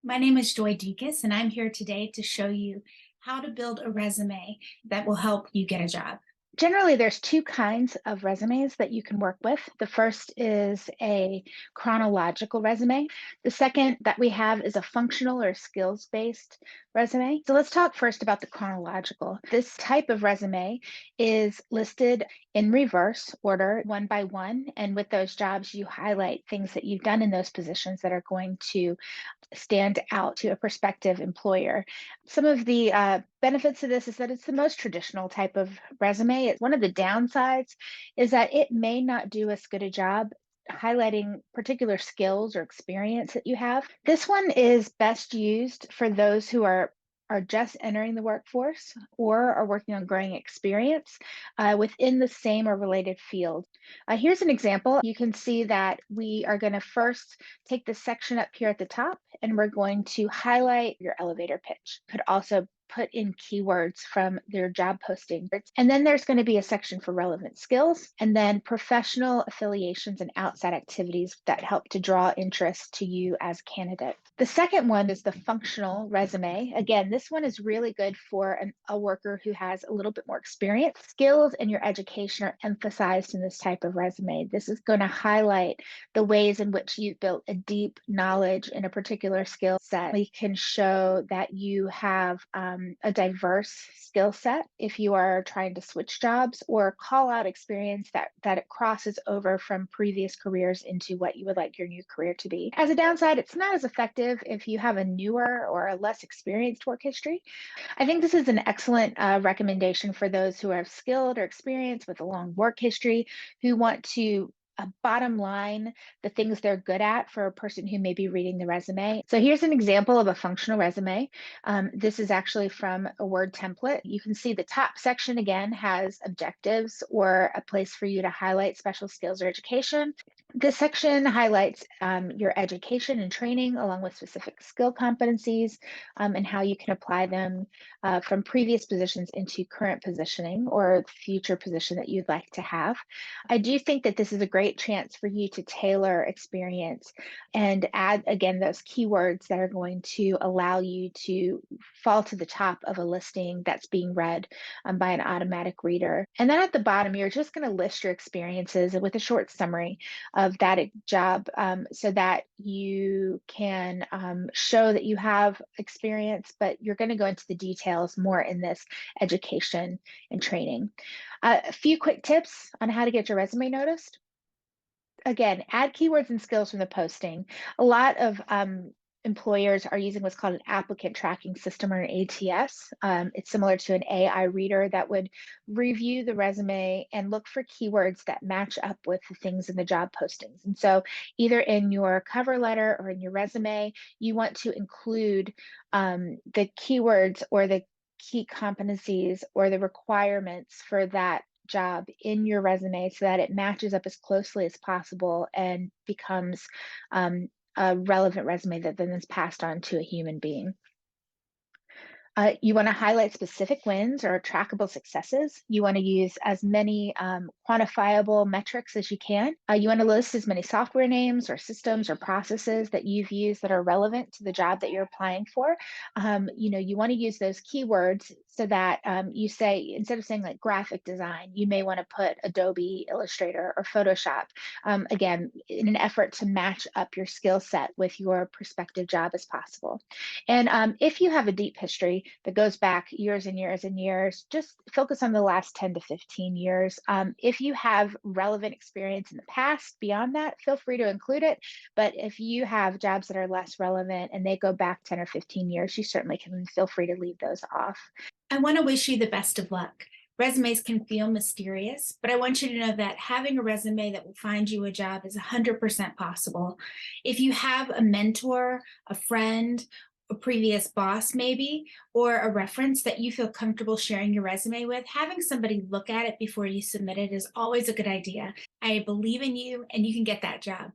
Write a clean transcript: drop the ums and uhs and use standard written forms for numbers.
My name is Joy Dukas, and I'm here today to show you how to build a resume that will help you get a job. Generally, there's two kinds of resumes that you can work with. The first is a chronological resume. The second that we have is a functional or skills based resume. So let's talk first about the chronological. This type of resume is listed in reverse order, one by one. And with those jobs, you highlight things that you've done in those positions that are going to stand out to a prospective employer. Some of the benefits of this is that it's the most traditional type of resume. One of the downsides is that it may not do as good a job highlighting particular skills or experience that you have. This one is best used for those who are just entering the workforce or are working on growing experience within the same or related field. Here's an example. You can see that we are going to first take this section up here at the top and we're going to highlight your elevator pitch. Could also put in keywords from their job posting. And then there's going to be a section for relevant skills and then professional affiliations and outside activities that help to draw interest to you as a candidate. The second one is the functional resume. Again, this one is really good for a worker who has a little bit more experience. Skills and your education are emphasized in this type of resume. This is going to highlight the ways in which you've built a deep knowledge in a particular skill set. We can show that you have a diverse skill set if you are trying to switch jobs or call out experience that it crosses over from previous careers into what you would like your new career to be. As a downside, it's not as effective if you have a newer or a less experienced work history. I think this is an excellent recommendation for those who have skilled or experienced with a long work history who want to bottom line the things they're good at for a person who may be reading the resume. So here's an example of a functional resume. This is actually from a Word template. You can see the top section again has objectives or a place for you to highlight special skills or education. This section highlights your education and training along with specific skill competencies and how you can apply them from previous positions into current positioning or future position that you'd like to have. I do think that this is a great chance for you to tailor experience and add, again, those keywords that are going to allow you to fall to the top of a listing that's being read by an automatic reader. And then at the bottom, you're just going to list your experiences with a short summary of that job so that you can show that you have experience, but you're going to go into the details more in this education and training. A few quick tips on how to get your resume noticed. Again, add keywords and skills from the posting. A lot of employers are using what's called an applicant tracking system or an ATS. It's similar to an AI reader that would review the resume and look for keywords that match up with the things in the job postings. And so either in your cover letter or in your resume, you want to include the keywords or the key competencies or the requirements for that job in your resume so that it matches up as closely as possible and becomes a relevant resume that then is passed on to a human being. You want to highlight specific wins or trackable successes. You want to use as many quantifiable metrics as you can. You want to list as many software names or systems or processes that you've used that are relevant to the job that you're applying for. You want to use those keywords so that you say, instead of saying like graphic design, you may want to put Adobe Illustrator or Photoshop, again, in an effort to match up your skill set with your prospective job as possible. And if you have a deep history that goes back years and years and years, just focus on the last 10 to 15 years. If you have relevant experience in the past beyond that, feel free to include it. But if you have jobs that are less relevant and they go back 10 or 15 years, you certainly can feel free to leave those off. I want to wish you the best of luck. Resumes can feel mysterious, but I want you to know that having a resume that will find you a job is 100% possible. If you have a mentor, a friend, a previous boss, maybe, or a reference that you feel comfortable sharing your resume with, having somebody look at it before you submit it is always a good idea. I believe in you, and you can get that job.